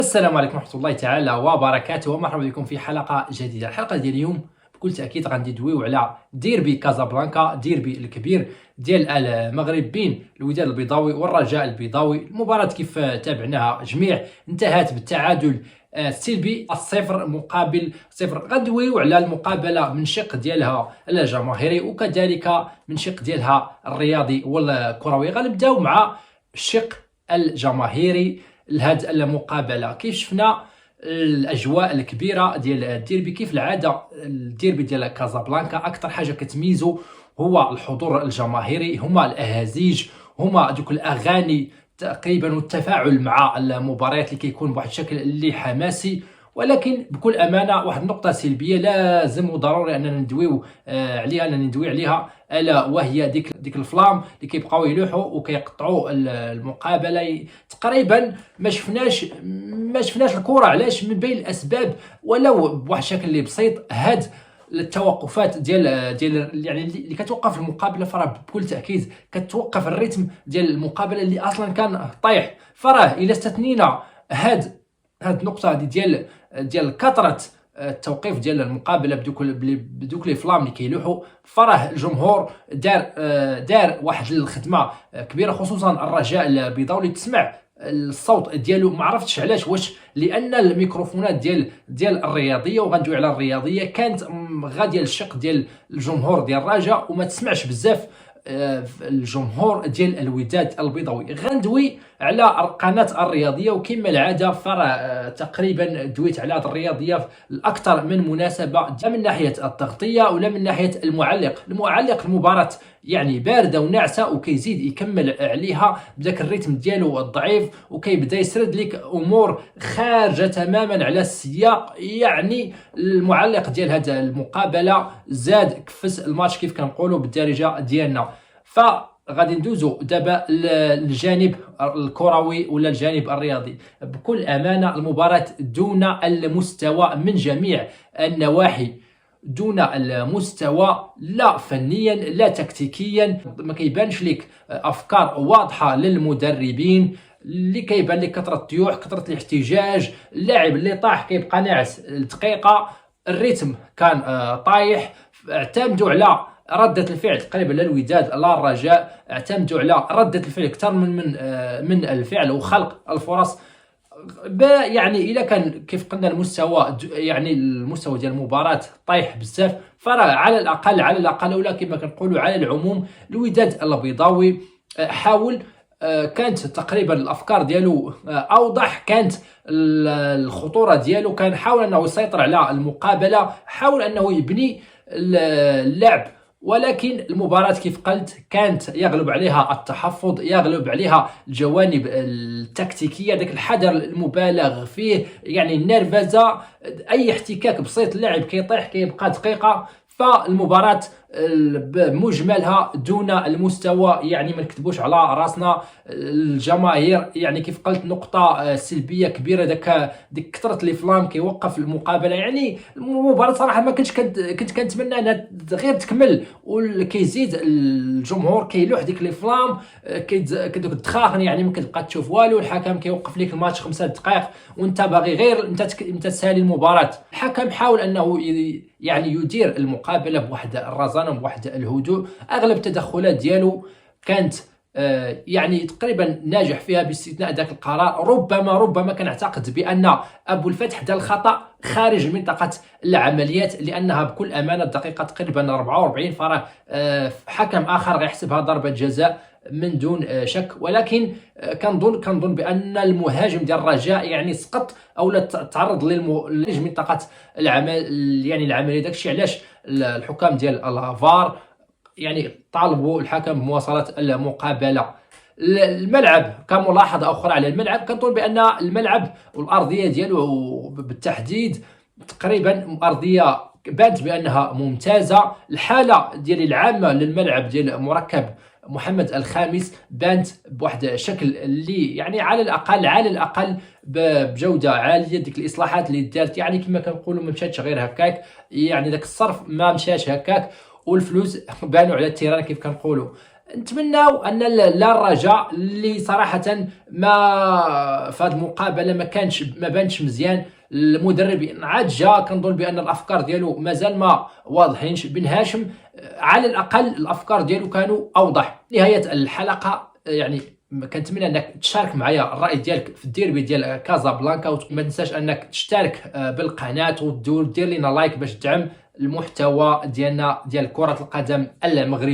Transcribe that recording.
السلام عليكم ورحمة الله تعالى وبركاته، ومرحبا بكم في حلقة جديدة. الحلقة ديال اليوم بكل تأكيد غادي ندويو على ديربي كازابلانكا، ديربي الكبير ديال المغربين الوداد البيضاوي والرجاء البيضاوي. المباراة كيف تابعناها جميع انتهت بالتعادل السلبي 0-0. غندويو على المقابلة من شق ديالها الجماهيري وكذلك من شق ديالها الرياضي والكروي. غنبداو مع الشق الجماهيري لهاد المقابله. كيف شفنا الاجواء الكبيره ديال الديربي، كيف العاده الديربي ديال كازابلانكا اكثر حاجه كتميزو هو الحضور الجماهيري، هما الاهازيج، هما دوك الاغاني تقريبا، والتفاعل مع المباريات اللي كيكون بواحد الشكل اللي حماسي. ولكن بكل امانه واحد النقطه سلبيه لازم وضروري اننا ندويو عليها، ندوي عليها، الا وهي ديك الفلام اللي كيبقاو يلوحوا وكيقطعوا المقابله. تقريبا ما شفناش الكره. علاش؟ من بين الاسباب، ولو بواحد الشكل اللي بسيط، هاد التوقفات ديال يعني اللي كتوقف المقابله، فراه بكل تاكيد كتوقف الريتم ديال المقابله اللي اصلا كان طايح. فراه الا استثنينا هاد النقطه هذه ديال كثره التوقيف ديال المقابله بدوك لي فلام اللي كيلوحوا، فراه الجمهور دار واحد الخدمه كبيره، خصوصا الرجاء البيضاوي اللي تسمع الصوت ديالو. ما عرفتش علاش، واش لان الميكروفونات ديال الرياضيه، وغندوي على الرياضيه، كانت غاديه للشق ديال الجمهور ديال الرجاء وما تسمعش بزاف الجمهور ديال الوداد البيضاوي. غندوي على القناه الرياضيه، وكما العاده فراه تقريبا دويت على هذه الرياضيه الاكثر من مناسبه، لا من ناحيه التغطيه ولا من ناحيه المعلق المباراه يعني بارده وناعسه، وكيزيد يكمل عليها بداك الريتم ديالو الضعيف، وكيبدا يسرد لك امور خارجه تماما على السياق. يعني المعلق ديال هذه المقابله زاد كفس الماتش كيف كنقولوا بالدارجه ديالنا. فغادي ندوزو دابا للجانب الكروي ولا الجانب الرياضي. بكل امانه المباراه دون المستوى من جميع النواحي، دون المستوى، لا فنيا لا تكتيكيا. ما كيبانش لك افكار واضحه للمدربين، اللي كيبان لك كثره الطيوح، كثره الاحتجاج، اللاعب اللي طاح كيبقى ناعس دقيقه، الريتم كان طايح. اعتمدوا على ردة الفعل تقريبا لا الوداد لا الرجاء، اعتمدوا على ردة الفعل اكثر من الفعل وخلق الفرص. يعني الا كان كيف قلنا المستوى، يعني المستوى ديال المباراه طايح بزاف، فراه على الاقل ولا كما كنقولوا على العموم، الوداد البيضاوي حاول، كانت تقريبا الافكار ديالو اوضح، كانت الخطوره ديالو، كان حاول انه يسيطر على المقابله، حاول انه يبني اللعب. ولكن المباراة كيف قلت كانت يغلب عليها التحفظ، يغلب عليها الجوانب التكتيكية، ذاك الحذر المبالغ فيه، يعني النرفزة، أي احتكاك بسيط اللاعب كيطيح كيبقى دقيقة. فالمباراة بمجملها دون المستوى، يعني ما نكتبوش على راسنا. الجماهير يعني كيف قلت نقطة سلبية كبيرة، ديك كثرة لي فلام كيوقف المقابلة. يعني المباراة صراحة ما كنت كنتمنى انها غير تكمل، وكيزيد الجمهور كيلوح ديك لي فلام، كدوك الدخاخن، يعني ما كتبقى تشوف والو. الحكم كيوقف لك الماتش 5 دقائق وانت باغي غير انت تسالي المباراة. الحكم حاول انه يعني يدير المقابله بواحد الرزانه وبواحد الهدوء. اغلب التدخلات ديالو كانت يعني تقريبا ناجح فيها باستثناء ذاك القرار. ربما كنعتقد بان ابو الفتح دار الخطا خارج منطقه العمليات، لانها بكل امانه الدقيقه تقريبا 44، فراه حكم اخر غيحسبها ضربه جزاء من دون شك. ولكن كنظن بان المهاجم ديال الرجاء يعني سقط او لا تعرض منطقه العمل، يعني العمليه. داكشي علاش الحكام ديال الفار يعني طالبوا الحكم بمواصله المقابله. الملعب كملاحظه اخرى على الملعب، كنظن بان الملعب والارضيه ديالو بالتحديد تقريبا ارضيه بانت بانها ممتازه. الحاله ديال العامه للملعب ديال مركب محمد الخامس بانت بواحد الشكل اللي يعني على الاقل بجوده عاليه. ديك الاصلاحات اللي دارت يعني كما كنقولوا ما مشاتش غير هكاك، يعني داك الصرف ما مشاش هكاك، والفلوس بانوا على التيران كيف كنقولوا. نتمناو ان لا الرجاء اللي صراحه ما في هذه المقابله ما بانش مزيان. المدرب عاد جا، كنظن بان الافكار ديالو مازال ما واضحينش. بن هاشم على الاقل الافكار ديالو كانوا اوضح. نهايه الحلقه يعني كنتمنى انك تشارك معايا الراي ديالك في الديربي ديال كازابلانكا، وما تنساش انك تشترك بالقناه ودير لنا لايك باش تدعم المحتوى ديالنا ديال كره القدم المغربيه.